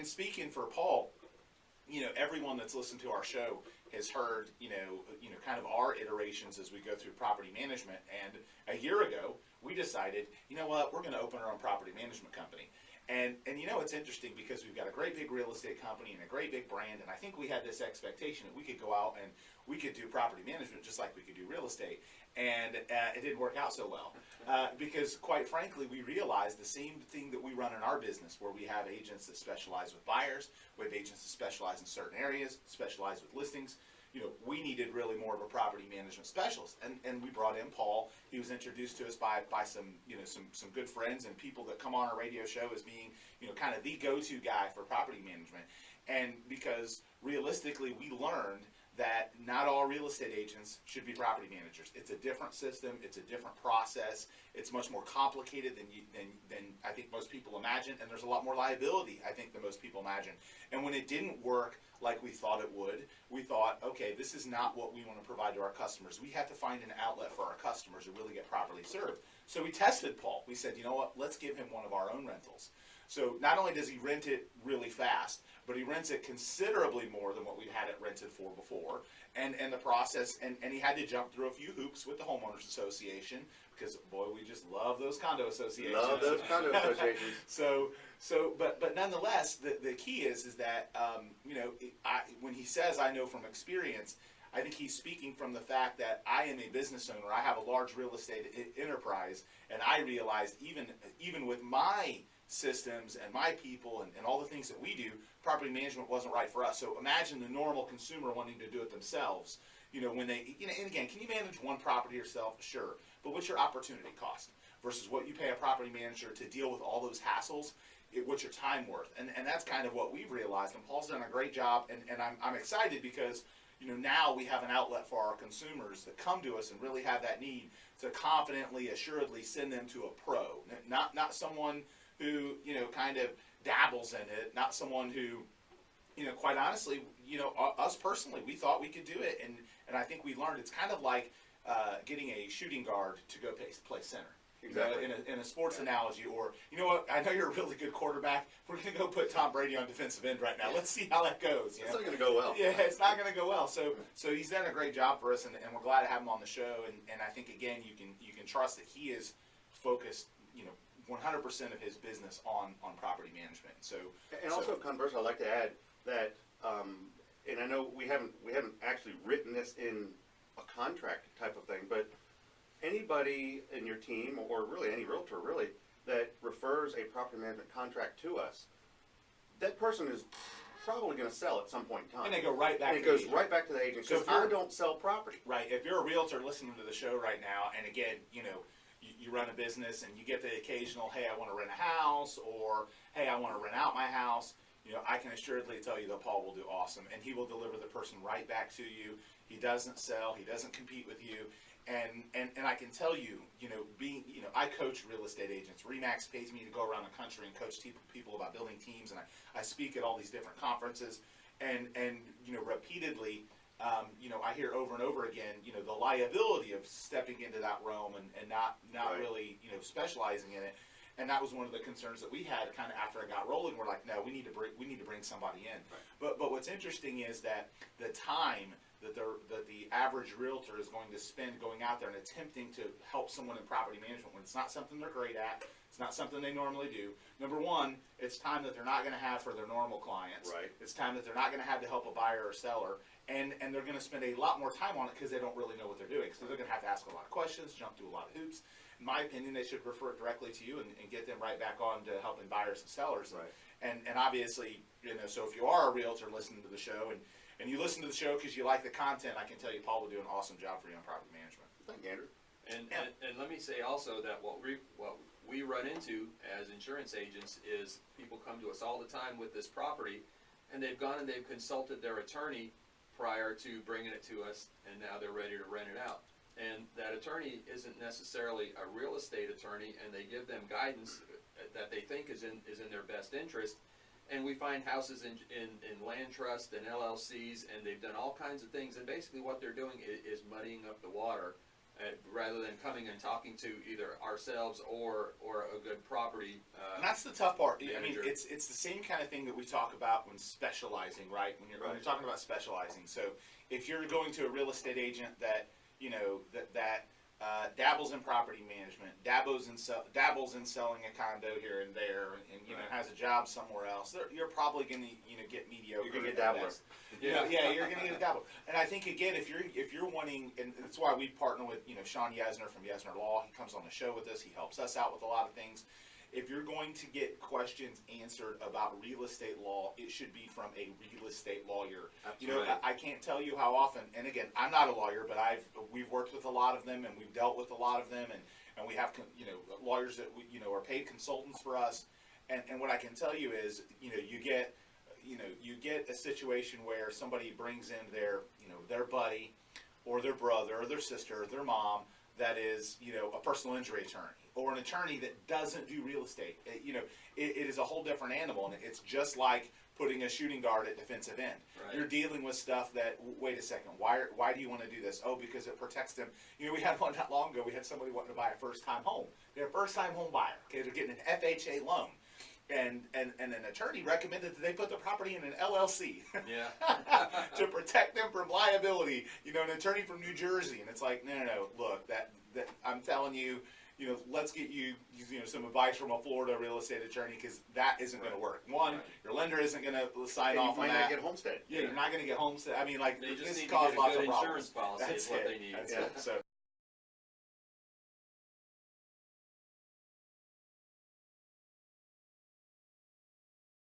And speaking for Paul, everyone that's listened to our show has heard, kind of our iterations as we go through property management. And a year ago, we decided, you know what, we're going to open our own property management company. And it's interesting because we've got a great big real estate company and a great big brand, and I think we had this expectation that we could go out and we could do property management just like we could do real estate. And it didn't work out so well because, quite frankly, we realized the same thing that we run in our business, where we have agents that specialize with buyers, we have agents that specialize in certain areas, specialize with listings. We needed really more of a property management specialist, and we brought in Paul. He was introduced to us by some some good friends and people that come on our radio show as being kind of the go-to guy for property management. And because realistically, we learned that not all real estate agents should be property managers. It's a different system. It's a different process. It's much more complicated than I think most people imagine, and there's a lot more liability, I think, than most people imagine. And when it didn't work like we thought it would, we thought, okay, this is not what we want to provide to our customers. We have to find an outlet for our customers to really get properly served. So we tested Paul. We said, you know what, let's give him one of our own rentals. So not only does he rent it really fast, but he rents it considerably more than what we had it rented for before. And the process, and he had to jump through a few hoops with the homeowners association because, boy, we just love those condo associations. Love those condo associations. But nonetheless, the key is that, when he says, I know from experience, I think he's speaking from the fact that I am a business owner. I have a large real estate enterprise, and I realized even with my systems and my people and all the things that we do, property management wasn't right for us. So imagine the normal consumer wanting to do it themselves. When they, and again, can you manage one property yourself? Sure. But what's your opportunity cost versus what you pay a property manager to deal with all those hassles? What's your time worth? And that's kind of what we've realized. And Paul's done a great job. And I'm excited because, now we have an outlet for our consumers that come to us and really have that need to confidently, assuredly send them to a pro, not someone who, kind of dabbles in it, not someone who, quite honestly, us personally, we thought we could do it. And I think we learned it's kind of like getting a shooting guard to go play center. Exactly. In a sports analogy, or, you know what, I know you're a really good quarterback. We're going to go put Tom Brady on defensive end right now. Let's see how that goes. It's not going to go well. Yeah, it's not going to go well. So he's done a great job for us, and we're glad to have him on the show. And I think, again, you can trust that he is focused, 100% of his business on property management. Also, conversely, I'd like to add that, and I know we haven't actually written this in a contract type of thing, but anybody in your team, or really any realtor really, that refers a property management contract to us, that person is probably going to sell at some point in time. And they go right back. And it goes right back to the agent because I don't sell property. Right. If you're a realtor listening to the show right now, and again, you run a business and you get the occasional, hey, I want to rent a house, or hey, I want to rent out my house, I can assuredly tell you that Paul will do awesome, and he will deliver the person right back to you. He doesn't sell. He doesn't compete with you. And I can tell you, I coach real estate agents. RE/MAX pays me to go around the country and coach people about building teams, and I speak at all these different conferences, and repeatedly, I hear over and over again, the liability of stepping into that realm and not right. really, specializing in it. And that was one of the concerns that we had kind of after I got rolling. We're like, no, we need to bring somebody in. Right. But what's interesting is that the time that the average realtor is going to spend going out there and attempting to help someone in property management when it's not something they're great at, it's not something they normally do. Number one, it's time that they're not going to have for their normal clients. Right. It's time that they're not going to have to help a buyer or seller, and they're going to spend a lot more time on it because they don't really know what they're doing. So they're going to have to ask a lot of questions, jump through a lot of hoops. In my opinion, they should refer it directly to you and get them right back on to helping buyers and sellers. Right. And obviously, so if you are a realtor listening to the show and you listen to the show because you like the content, I can tell you Paul will do an awesome job for you on property management. Thank you, Andrew. And let me say also that what we run into as insurance agents is people come to us all the time with this property, and they've gone and they've consulted their attorney prior to bringing it to us, and now they're ready to rent it out. And that attorney isn't necessarily a real estate attorney, and they give them guidance that they think is in their best interest. And we find houses in land trust and LLCs, and they've done all kinds of things. And basically what they're doing is muddying up the water rather than coming and talking to either ourselves or a good property. And that's the tough part. I mean, Manager. it's the same kind of thing that we talk about when specializing, right? When you're talking about specializing. So if you're going to a real estate agent that dabbles in property management, dabbles in selling a condo here and there, and has a job somewhere else, you're probably going to get mediocre. You're going to get dabbler. Yeah, you're going to get a dabble. And I think again, if you're wanting, and that's why we partner with Sean Yesner from Yesner Law. He comes on the show with us. He helps us out with a lot of things. If you're going to get questions answered about real estate law, it should be from a real estate lawyer. Absolutely. I can't tell you how often, and again, I'm not a lawyer, but we've worked with a lot of them, and we've dealt with a lot of them, and we have lawyers that are paid consultants for us. And what I can tell you is, you get a situation where somebody brings in their buddy, or their brother, or their sister, or their mom, that is, a personal injury attorney, or an attorney that doesn't do real estate. It is a whole different animal, and it's just like putting a shooting guard at defensive end. Right. You're dealing with stuff that, wait a second, why do you want to do this? Oh, because it protects them. We had one not long ago, we had somebody wanting to buy a first-time home. They're a first-time home buyer. Okay, they're getting an FHA loan. And an attorney recommended that they put the property in an LLC to protect them from liability. An attorney from New Jersey, and it's like, no. Look, that I'm telling you, let's get you some advice from a Florida real estate attorney, because that isn't going to work. One, your lender isn't going to sign off on that. You might not get homestead. Yeah, you're not going to get homestead. I mean, like, They just this need to causes get a lots good of problems. insurance policy is what they need. That's it. So.